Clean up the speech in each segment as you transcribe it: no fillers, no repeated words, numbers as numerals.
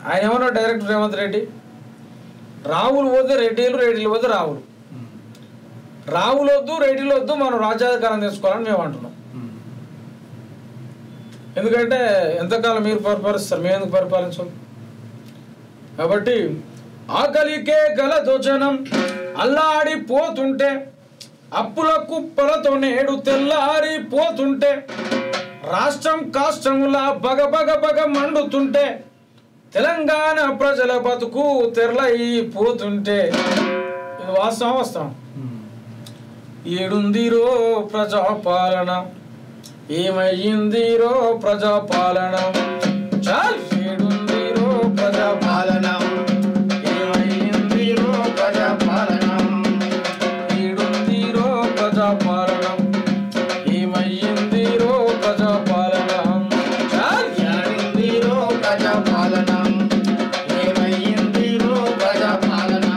ఆయన ఏమన్నా డైరెక్టర్ రేవంత్ రెడ్డి, రావులు పోతే రెడ్డిలు, రెడ్డిలు పోతే రావులు, రావులు వద్దు రెడ్డిలు వద్దు, మనం రాజ్యాధికారం తెచ్చుకోవాలని మేము అంటున్నాం. ఎందుకంటే ఎంతకాలం మీరు పరిపాలిస్తారు, మేము ఎందుకు పరిపాలించాం? కాబట్టి ఆకలికే గల దోచనం అల్లాడిపోతుంటే, అప్పుల కుప్పలతో నేడు తెల్లారిపోతుంటే, రాష్ట్రం కాష్టములా బగ బగ బగ మండుతుంటే, తెలంగాణ ప్రజల బతుకు తెరలైపోతుంటే, ఇది వాస్తవం వాస్తవం. ఏడుందిరో ప్రజాపాలన, ఏమయ్యిందిరో ప్రజాపాలన, చాల్ ఏడుందిరో ప్రజాపాలన, ఏమయ్యిందిరో ప్రజాపాలన, ఏడుందిరో ప్రజాపాలన, ఏమయ్యిందిరో ప్రజాపాలన, చాల్ ఏడుందిరో ప్రజాపాలన, ఏమయ్యిందిరో ప్రజాపాలన.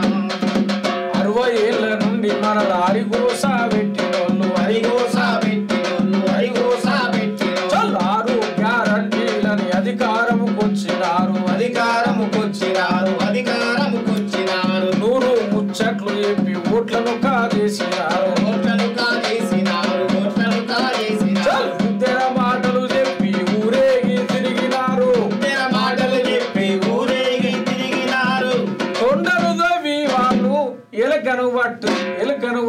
60 ఏళ్ల నుండి మన అరిగోస పెట్టినోళ్ళు, అరిగోస పెట్టినోళ్ళు, అరిగోస పెట్టినోళ్ళు 6 గ్యారంటీలని అధికారముకొచ్చినారు, అధికారముకొచ్చినారు, అధికారముకొచ్చినారు. 100 ముచ్చట్లు చెప్పి ఓట్లను కాజేసినారు, ఓట్లను కాజేసినారు, ఓట్లను కాజేసినారు. ఉద్దెర మాటలు చెప్పి ఊరేగి తిరిగినారు, ఉద్దెర మాటలు చెప్పి ఊరేగి తిరిగినారు. కొండను దవి వాళ్ళు ఎలకను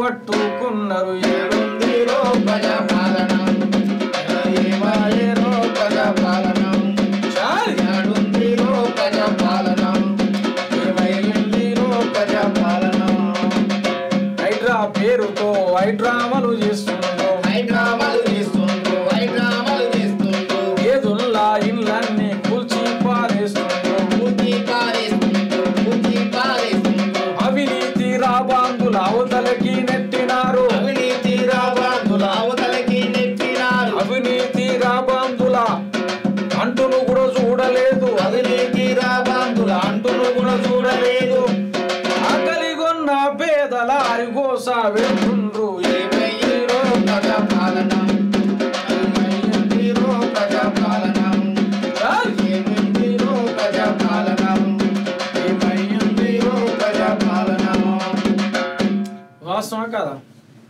పట్టుకున్నారు. ఏడుందిరో ప్రజాపాలన, ఏమాయేరో ప్రజాపాలన, ఏడుందిరో ప్రజాపాలన, ఏమైందిరో ప్రజాపాలన. హైడ్రా పేరుతో హైడ్రామాలు చేస్తుండ్రు, హైడ్రామాలు చేస్తుండ్రు, హైడ్రామాలు చేస్తుండ్రు. ఏదుల్లా ఇళ్ళన్నీ కూల్చి పారేస్తుండ్రు, కూల్చి పారేస్తుండ్రు, కూల్చి పారేస్తుండ్రు. అవినీతి రాబాందుల అవతలకి నెట్టినారు, అవినీతి రాబాందుల అవతలకి నెట్టినారు. అవినీతి రాబాందుల అంటును కూడా చూడలేదు, అవినీతి రాబాందుల అంటును కూడా చూడలేదు. ఆకలిగొన్న పేదల అరిగోస వెళ్తుండ్రు.